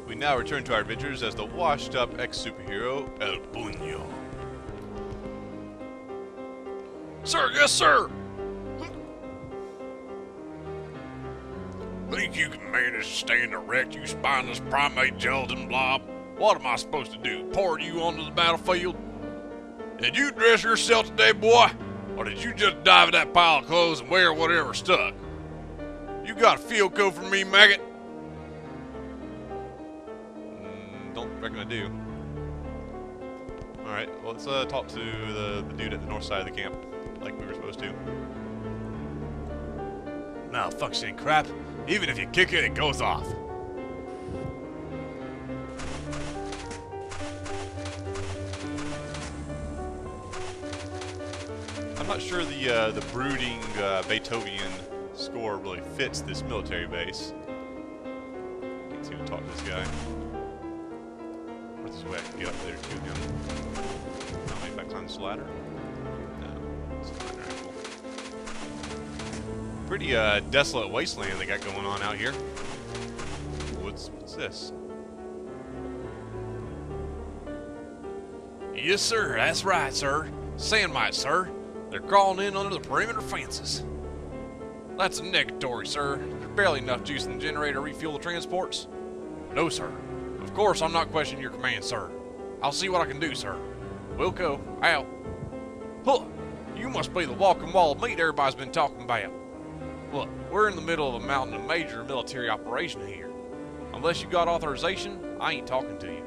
We now return to our adventures as the washed-up ex-superhero, El Puño. Sir, yes, sir! Think you can manage to stand erect, you spineless primate gelatin blob? What am I supposed to do, pour you onto the battlefield? Did you dress yourself today, boy? Or did you just dive in that pile of clothes and wear whatever stuck? You got a field coat for me, maggot? Don't reckon I do. Alright, well, let's talk to the dude at the north side of the camp, like we were supposed to. Malfunctioning crap. Even if you kick it, it goes off. I'm not sure the brooding Beethoven score really fits this military base. Can't seem to talk to this guy. Where's this way I can get up there to him? Oh, maybe if I climb this ladder? No. It's not very cool. Pretty desolate wasteland they got going on out here. What's this? Yes, sir. That's right, sir. Sand mites, sir. They're crawling in under the perimeter fences. That's a negatory, sir. There's barely enough juice in the generator to refuel the transports. No, sir. Of course, I'm not questioning your command, sir. I'll see what I can do, sir. Wilco, out. Huh! You must be the walking wall of meat everybody's been talking about. Look, we're in the middle of a mountain of major military operation here. Unless you got authorization, I ain't talking to you.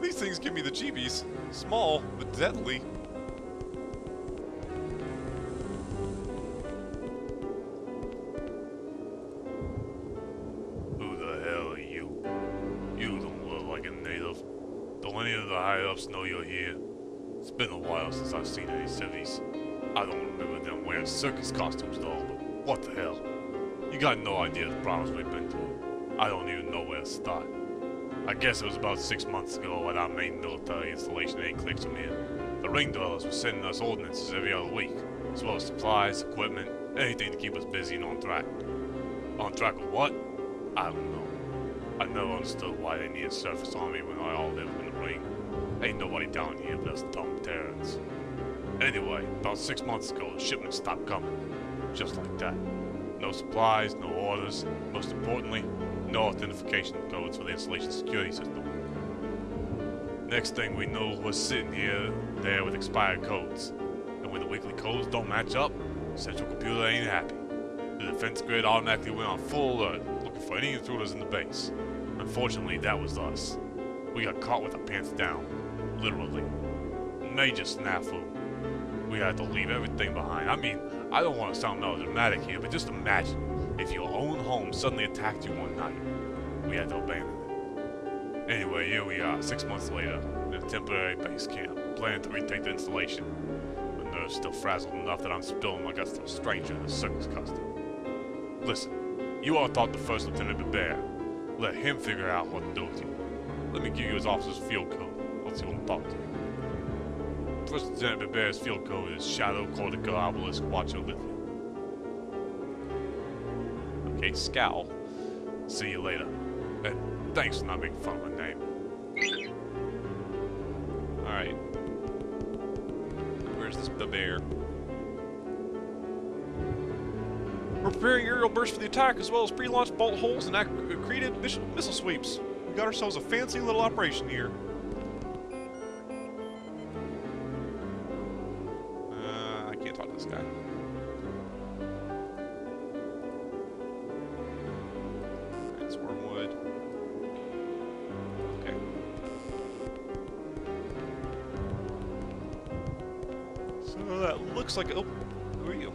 These things give me the jeebies. Small, but deadly. Who the hell are you? You don't look like a native. Don't any of the high-ups know you're here? It's been a while since I've seen any civvies. I don't remember them wearing circus costumes though, but what the hell? You got no idea the problems we've been through. I don't even know where to start. I guess it was about 6 months ago when our main military installation ain't clicked from here. The ring dwellers were sending us ordnances every other week, as well as supplies, equipment, anything to keep us busy and on track. On track with what? I don't know. I never understood why they need a surface army when I all live in the ring. Ain't nobody down here but us dumb Terrans. Anyway, about 6 months ago, the shipments stopped coming. Just like that. No supplies, no orders, most importantly, no authentication codes for the installation security system. Next thing we know, we're sitting there with expired codes. And when the weekly codes don't match up, central computer ain't happy. The defense grid automatically went on full alert, looking for any intruders in the base. Unfortunately, that was us. We got caught with our pants down. Literally. Major snafu. We had to leave everything behind. I mean, I don't want to sound melodramatic here, but just imagine if your own home suddenly attacked you one night. We had to abandon it. Anyway, here we are, 6 months later, in a temporary base camp, planning to retake the installation. My nerves still frazzled enough that I'm spilling my guts to a stranger in a circus costume. Listen, you all thought the first Lieutenant Bebert. Let him figure out what to do with you. Let me give you his officer's field code. Let's see what I'm talking to you. First Lieutenant Bebert's field code is Shadow Cortica Obelisk Watcher Lithium. Okay, scowl. See you later. And thanks for not making fun of my name. Alright. Where's this Beber? We're preparing aerial bursts for the attack, as well as pre-launch bolt holes and accreted missile sweeps. We got ourselves a fancy little operation here. I can't talk to this guy. It's Wormwood. Okay. So that looks like... Oh, who are you?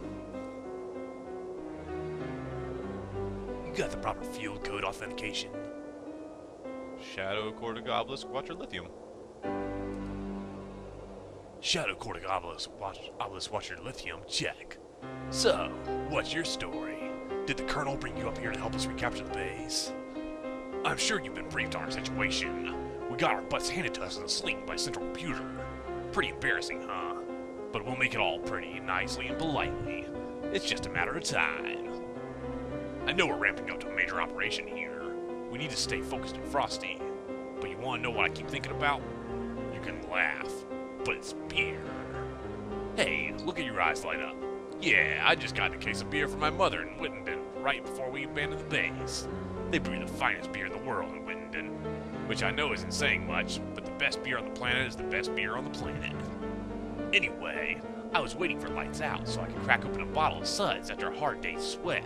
You got the proper field code authentication. Shadow Cortica Obelisk Watcher Lithium. Shadow Cortica Obelisk Watcher Lithium, check. So, what's your story? Did the Colonel bring you up here to help us recapture the base? I'm sure you've been briefed on our situation. We got our butts handed to us in a sling by Central Computer. Pretty embarrassing, huh? But we'll make it all pretty nicely and politely. It's just a matter of time. I know we're ramping up to a major operation here. We need to stay focused and frosty. But you want to know what I keep thinking about? You can laugh, but it's beer. Hey, look at your eyes light up. Yeah, I just got a case of beer for my mother in Wittenden right before we abandoned the base. They brew the finest beer in the world in Wittenden, which I know isn't saying much, but the best beer on the planet is the best beer on the planet. Anyway, I was waiting for lights out so I could crack open a bottle of suds after a hard day's sweat.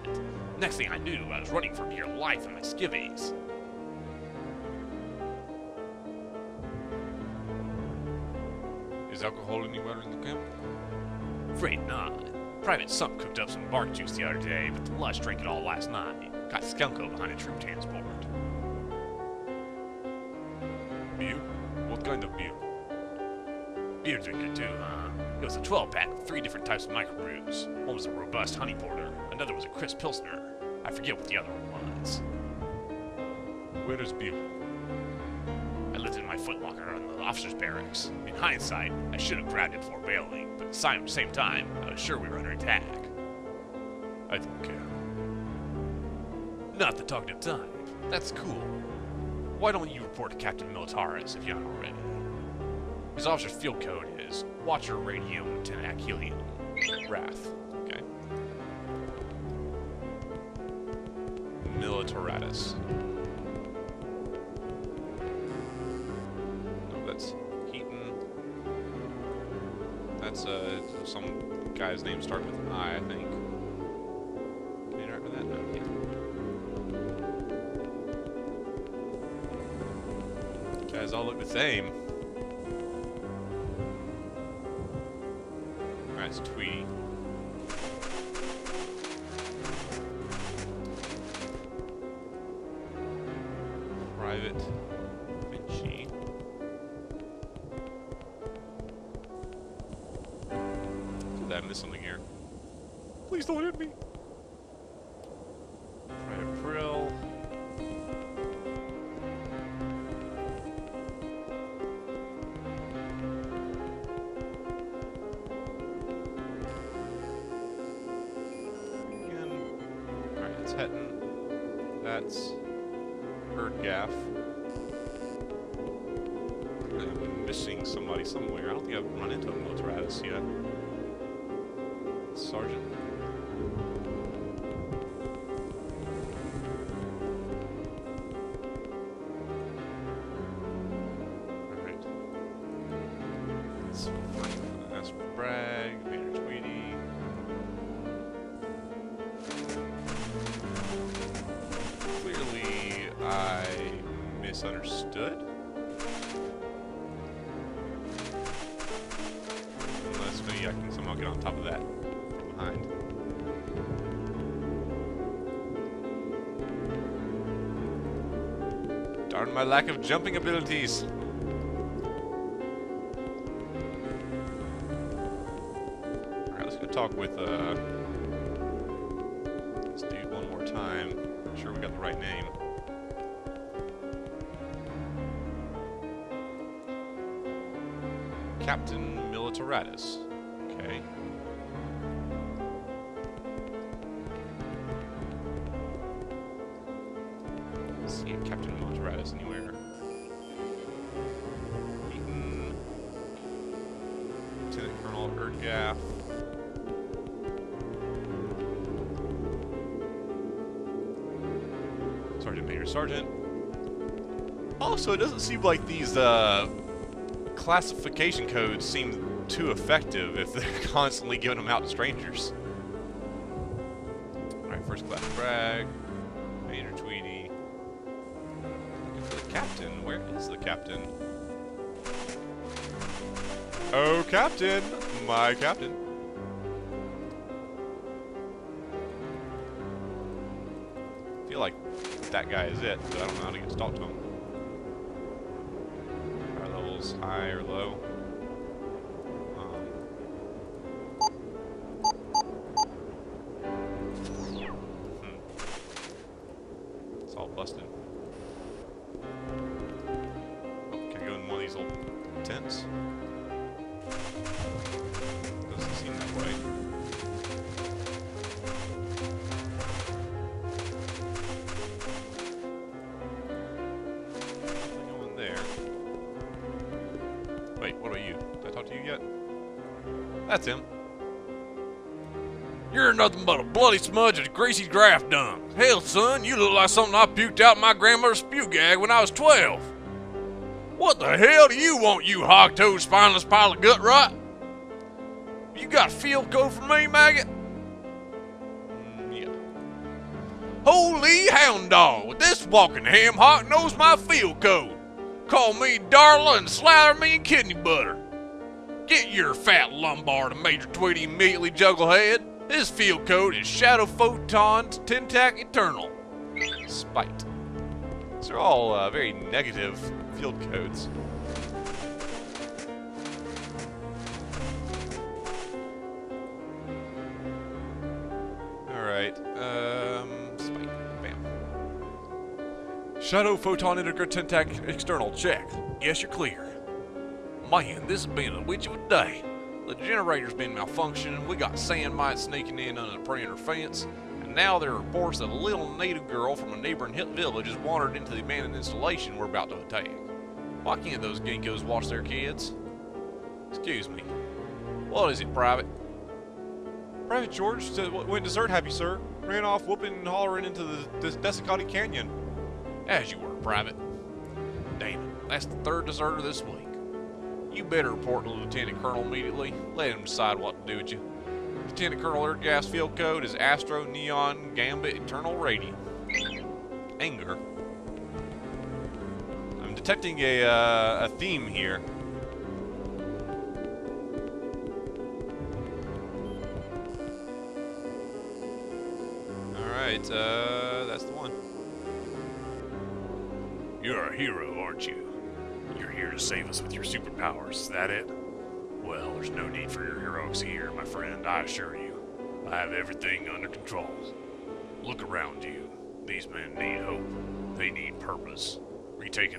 Next thing I knew, I was running for dear life in my skivvies. Is alcohol anywhere in the camp? Afraid not. Private Sump cooked up some bark juice the other day, but the Lush drank it all last night. Got Skunko behind a troop transport. Beer? What kind of beer? Beer drinker too, huh? It was a 12-pack with 3 different types of microbrews. One was a robust honey porter, another was a crisp pilsner. I forget what the other one was. Where is beer? I lived in my footlocker on the officer's barracks. In hindsight, I should have grabbed it before bailing, but at the same time, I was sure we were under attack. I don't care. Not the talkative type. That's cool. Why don't you report to Captain Militaris if you haven't already? His officer's field code is Watcher Radium Lieutenant Achillium. Wrath. Okay. Militaratus. No, that's Heaton. That's some guy's name starting with an I think. Can you interact with that? No, you can't. Guys all look the same. Alright, it's Tweety. Private Vinci. Did I miss something here? Please don't hit me. Private Prill. That's Hetton. That's Erdgaff. I'm missing somebody somewhere. I don't think I've run into a Militaratus yet. Sergeant. Alright. Let's find that's Bragg, Maynard Tweedy. Clearly, I misunderstood. Unless maybe I can somehow get on top of that from behind. Darn my lack of jumping abilities. Alright, let's go talk with this dude one more time. I'm sure we got the right name. Captain Militaratus. Okay. Let's see Captain Militaratus anywhere. Eaton. Lieutenant Colonel Erdgaff. Sergeant Major Sergeant. Also, it doesn't seem like these classification codes seem too effective if they're constantly giving them out to strangers. Alright, first class Bragg. Major Tweedy. Looking for the captain. Where is the captain? Oh, captain! My captain. I feel like that guy is it, but I don't know how to get to talk to him. Are levels high or low? It's all busted. Oh, can I go in one of these little tents? Doesn't seem that way. That's him. You're nothing but a bloody smudge of greasy draft dung. Hell, son, you look like something I puked out my grandmother's spew gag when I was 12. What the hell do you want, you hog-toed, spineless pile of gut rot? You got a field code for me, maggot? Yeah. Holy hound dog, with this walking ham hock knows my field code. Call me Darla and slather me in kidney butter. Get your fat lumbar to Major Tweety immediately, Jugglehead. His field code is Shadow Photon's Tentac Eternal. Spite. These are all very negative field codes. Alright, Spite. Bam. Shadow Photon Integer Tentac External, check. Yes, you're clear. Man, this has been a witch of a day. The generator's been malfunctioning, we got sand mites sneaking in under the perimeter fence, and now there are reports that a little native girl from a neighboring village has wandered into the abandoned installation we're about to attack. Why can't those ginkgos watch their kids? Excuse me. What is it, Private? Private George went desert happy, sir. Ran off whooping and hollering into the Desicati Canyon. As you were, Private. Damn it, that's the third deserter this week. You better report to the Lieutenant Colonel immediately. Let him decide what to do with you. Lieutenant Colonel Earthgas field code is Astro Neon Gambit Eternal Radium. Anger. I'm detecting a theme here. Alright, that's the one. You're a hero, aren't you? You're here to save us with your superpowers, is that it? Well, there's no need for your heroics here, my friend, I assure you. I have everything under control. Look around you. These men need hope. They need purpose. Retaking